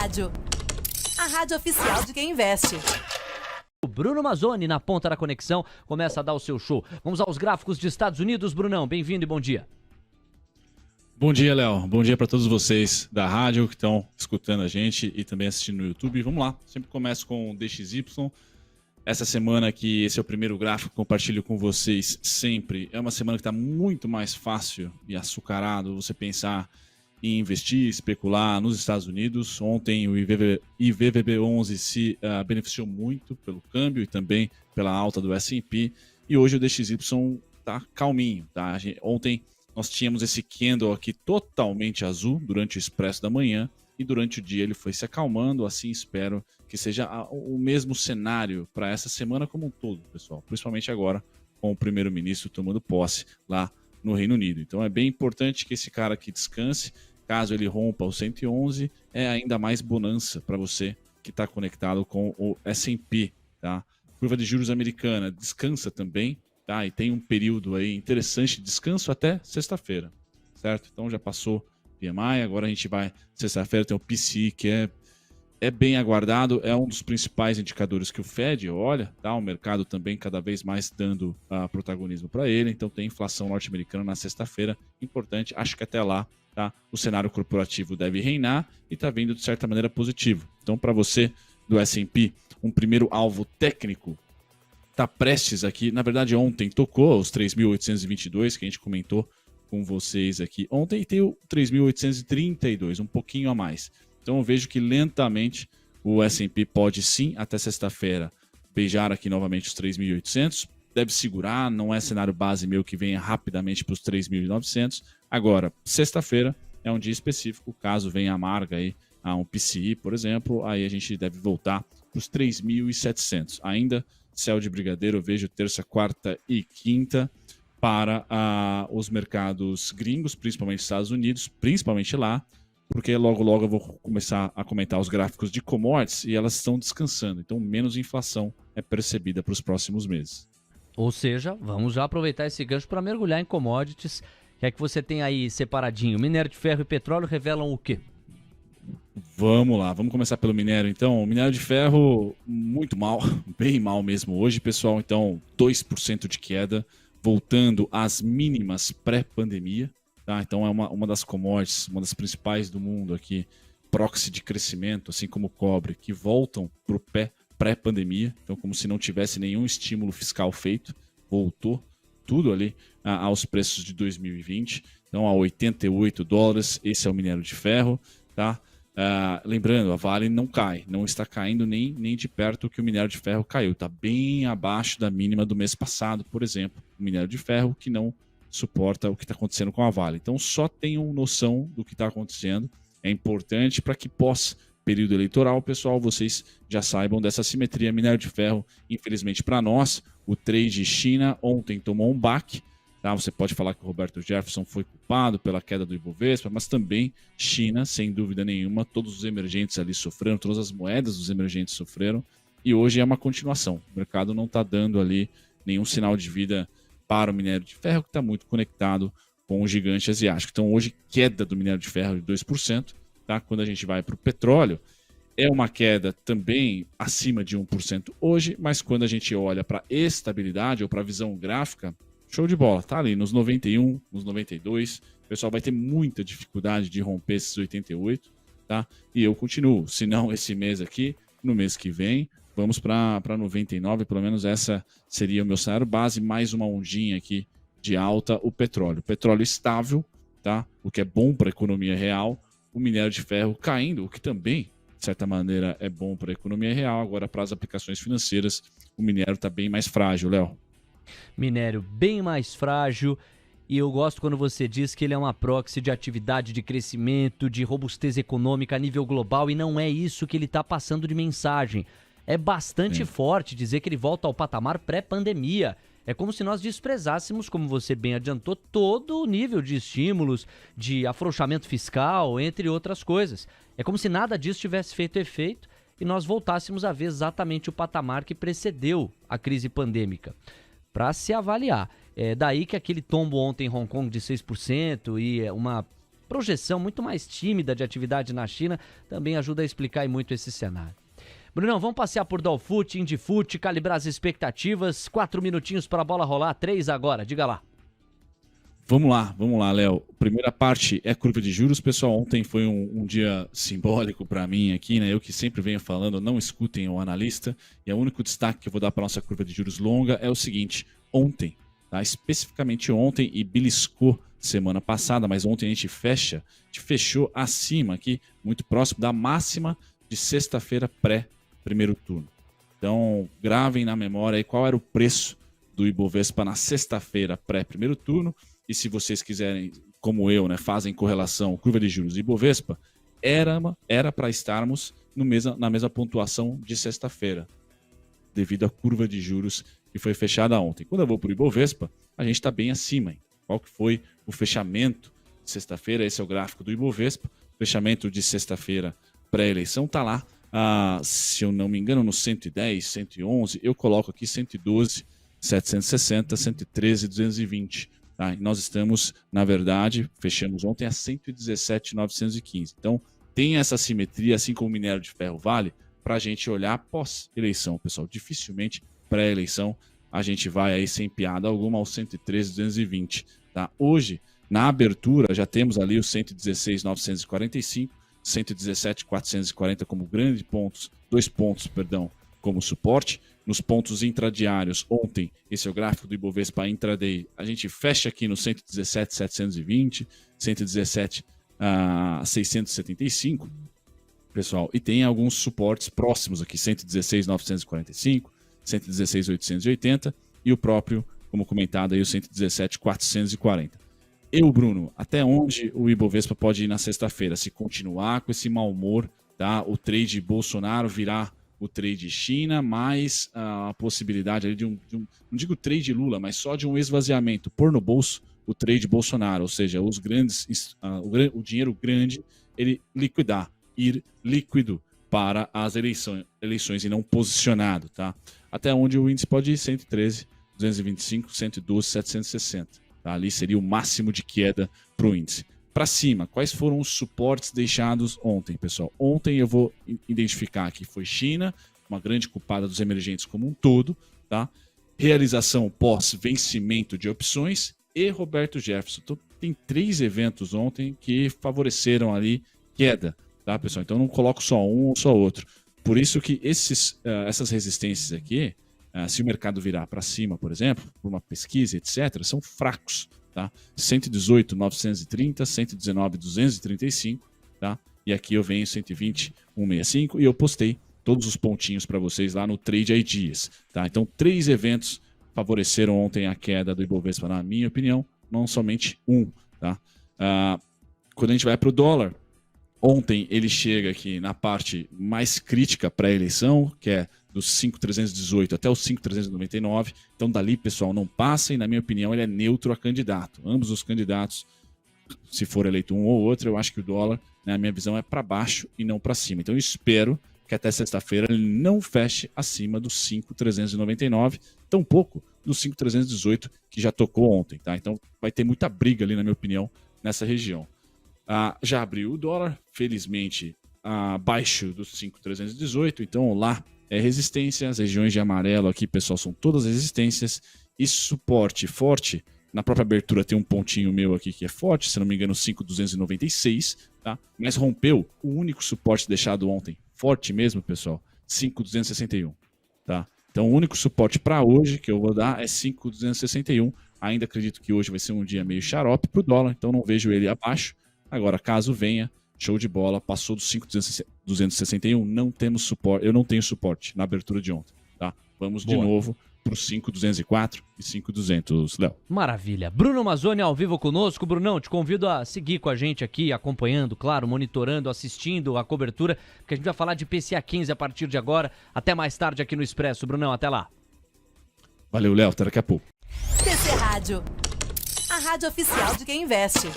Rádio. A rádio oficial de quem investe. O Bruno Mazzoni, na ponta da conexão, começa a dar o seu show. Vamos aos gráficos de Estados Unidos. Brunão, bem-vindo e bom dia. Bom dia, Léo. Bom dia para todos vocês da rádio que estão escutando a gente e também assistindo no YouTube. Vamos lá, sempre começo com o DXY. Essa semana aqui, esse é o primeiro gráfico que compartilho com vocês sempre. É uma semana que está muito mais fácil e açucarado você pensar em investir, especular nos Estados Unidos. Ontem o IVVB11 se beneficiou muito pelo câmbio e também pela alta do S&P. E hoje o DXY está calminho. Tá? Ontem nós tínhamos esse candle aqui totalmente azul durante o expresso da manhã. E durante o dia ele foi se acalmando, assim espero que seja o mesmo cenário para essa semana como um todo, pessoal. Principalmente agora com o primeiro-ministro tomando posse lá no Reino Unido. Então é bem importante que esse cara aqui descanse. Caso ele rompa o 111, é ainda mais bonança para você que está conectado com o S&P. Tá? Curva de juros americana descansa também, tá? E tem um período aí interessante de descanso até sexta-feira, certo? Então já passou PMI, agora a gente vai, sexta-feira tem o PCI, que é bem aguardado, é um dos principais indicadores que o Fed olha, tá? O mercado também cada vez mais dando protagonismo para ele, então tem inflação norte-americana na sexta-feira, importante, acho que até lá, tá? O cenário corporativo deve reinar e está vindo de certa maneira positivo. Então para você do S&P, um primeiro alvo técnico está prestes aqui, na verdade ontem tocou os 3.822 que a gente comentou com vocês aqui ontem e tem o 3.832, um pouquinho a mais. Então eu vejo que lentamente o S&P pode sim, até sexta-feira, beijar aqui novamente os 3.800. Deve segurar, não é cenário base meu que venha rapidamente para os 3.900. Agora, sexta-feira é um dia específico, caso venha amarga aí a um PCI, por exemplo, aí a gente deve voltar para os 3.700. Ainda céu de brigadeiro, eu vejo terça, quarta e quinta para os mercados gringos, principalmente Estados Unidos, principalmente lá, porque logo eu vou começar a comentar os gráficos de commodities e elas estão descansando, então menos inflação é percebida para os próximos meses. Ou seja, vamos já aproveitar esse gancho para mergulhar em commodities. O que é que você tem aí separadinho? Minério de ferro e petróleo revelam o quê? Vamos lá, vamos começar pelo minério então. O minério de ferro, muito mal, bem mal mesmo hoje, pessoal. Então, 2% de queda, voltando às mínimas pré-pandemia. Tá? Então, é uma das commodities, uma das principais do mundo aqui, proxy de crescimento, assim como o cobre, que voltam para o pré-pandemia. Então, como se não tivesse nenhum estímulo fiscal feito, voltou tudo ali aos preços de 2020. Então, a $88, esse é o minério de ferro. Tá? Lembrando, a Vale não cai, não está caindo nem de perto o que o minério de ferro caiu, está bem abaixo da mínima do mês passado, por exemplo, o minério de ferro que não suporta o que está acontecendo com a Vale. Então só tenham noção do que está acontecendo, é importante para que pós período eleitoral, pessoal, vocês já saibam dessa simetria. Minério de ferro, infelizmente para nós, o trade China ontem tomou um baque. Tá? Você pode falar que o Roberto Jefferson foi culpado pela queda do Ibovespa, mas também China, sem dúvida nenhuma, todos os emergentes ali sofreram, todas as moedas dos emergentes sofreram, e hoje é uma continuação. O mercado não está dando ali nenhum sinal de vida para o minério de ferro, que está muito conectado com o gigante asiático. Então hoje, queda do minério de ferro de 2%. Tá? Quando a gente vai para o petróleo, é uma queda também acima de 1% hoje, mas quando a gente olha para estabilidade ou para a visão gráfica, show de bola, tá ali nos 91, nos 92. O pessoal vai ter muita dificuldade de romper esses 88, tá? E eu continuo, se não esse mês aqui, no mês que vem, vamos para 99, pelo menos essa seria o meu cenário base, mais uma ondinha aqui de alta, o petróleo. Petróleo estável, tá? O que é bom para a economia real, o minério de ferro caindo, o que também, de certa maneira, é bom para a economia real. Agora, para as aplicações financeiras, o minério está bem mais frágil, Léo. Minério bem mais frágil, e eu gosto quando você diz que ele é uma proxy de atividade de crescimento, de robustez econômica a nível global, e não é isso que ele está passando de mensagem. É bastante forte dizer que ele volta ao patamar pré-pandemia. É como se nós desprezássemos, como você bem adiantou, todo o nível de estímulos, de afrouxamento fiscal, entre outras coisas. É como se nada disso tivesse feito efeito e nós voltássemos a ver exatamente o patamar que precedeu a crise pandêmica. Para se avaliar. É daí que aquele tombo ontem em Hong Kong de 6% e uma projeção muito mais tímida de atividade na China também ajuda a explicar aí muito esse cenário. Brunão, vamos passear por Dolfoot, Indifut, calibrar as expectativas. 4 minutinhos para a bola rolar, 3 agora, diga lá. Vamos lá, Léo. Primeira parte é curva de juros, pessoal. Ontem foi um dia simbólico para mim aqui, né? Eu que sempre venho falando, não escutem o analista. E o único destaque que eu vou dar para nossa curva de juros longa é o seguinte: ontem, tá? Especificamente ontem, e beliscou semana passada, mas ontem a gente fechou acima aqui, muito próximo da máxima de sexta-feira pré-primeiro turno. Então, gravem na memória aí qual era o preço do Ibovespa na sexta-feira pré-primeiro turno. E se vocês quiserem, como eu, né, fazem correlação curva de juros e Ibovespa, era para estarmos na mesma pontuação de sexta-feira, devido à curva de juros que foi fechada ontem. Quando eu vou para o Ibovespa, a gente está bem acima. Hein? Qual que foi o fechamento de sexta-feira? Esse é o gráfico do Ibovespa. Fechamento de sexta-feira pré-eleição está lá, se eu não me engano, no 110, 111. Eu coloco aqui 112, 760, 113, 220. Tá? E nós estamos, na verdade, fechamos ontem a 117,915. Então, tem essa simetria, assim como o minério de ferro vale, para a gente olhar pós-eleição, pessoal. Dificilmente, pré-eleição, a gente vai aí sem piada alguma ao 113,220. Tá? Hoje, na abertura, já temos ali os 116,945, 117,440 como dois pontos, como suporte. Nos pontos intradiários, ontem, esse é o gráfico do Ibovespa intraday, a gente fecha aqui no 117,720, 117,675, pessoal, e tem alguns suportes próximos aqui, 116,945, 116,880 e o próprio, como comentado aí, o 117,440. Bruno, até onde o Ibovespa pode ir na sexta-feira? Se continuar com esse mau humor, tá? O trade Bolsonaro virar o trade China, mais a possibilidade ali de um, não digo trade Lula, mas só de um esvaziamento, pôr no bolso o trade Bolsonaro, ou seja, os grandes, o dinheiro grande, ele liquidar, ir líquido para as eleições e não posicionado, tá? Até onde o índice pode ir? 113, 225, 112, 760. Tá? Ali seria o máximo de queda para o índice. Para cima, quais foram os suportes deixados ontem, pessoal? Ontem eu vou identificar que foi China, uma grande culpada dos emergentes como um todo, tá? Realização pós-vencimento de opções e Roberto Jefferson. Então, tem 3 eventos ontem que favoreceram ali queda, tá, pessoal? Então, eu não coloco só um ou só outro. Por isso que essas resistências aqui, se o mercado virar para cima, por exemplo, por uma pesquisa, etc., são fracos. Tá? 118,930, 119,235, tá? E aqui eu venho 120,165 e eu postei todos os pontinhos para vocês lá no Trade Ideas, tá? Então, 3 eventos favoreceram ontem a queda do Ibovespa, na minha opinião, não somente um, tá? Quando a gente vai para o dólar, ontem ele chega aqui na parte mais crítica pré-eleição, que é dos 5.318 até os 5.399. Então, dali, pessoal, não passa e, na minha opinião, ele é neutro a candidato. Ambos os candidatos, se for eleito um ou outro, eu acho que o dólar, na minha visão, é para baixo e não para cima. Então, eu espero que até sexta-feira ele não feche acima dos 5.399, tampouco dos 5.318 que já tocou ontem. Tá? Então, vai ter muita briga ali, na minha opinião, nessa região. Já abriu o dólar, felizmente, abaixo dos 5.318, então lá é resistência, as regiões de amarelo aqui, pessoal, são todas resistências e suporte forte. Na própria abertura tem um pontinho meu aqui que é forte, se não me engano 5.296, tá? Mas rompeu o único suporte deixado ontem, forte mesmo, pessoal, 5.261, tá? Então o único suporte para hoje que eu vou dar é 5.261, ainda acredito que hoje vai ser um dia meio xarope para o dólar, então não vejo ele abaixo. Agora, caso venha, show de bola, passou dos 5.261, não temos suporte, eu não tenho suporte na abertura de ontem, tá? Vamos de novo para os 5.204 e 5.200, Léo. Maravilha. Bruno Mazzoni ao vivo conosco. Brunão, te convido a seguir com a gente aqui, acompanhando, claro, monitorando, assistindo a cobertura, porque a gente vai falar de PCA 15 a partir de agora. Até mais tarde aqui no Expresso. Brunão, até lá. Valeu, Léo, até daqui a pouco. PC Rádio, a rádio oficial de quem investe.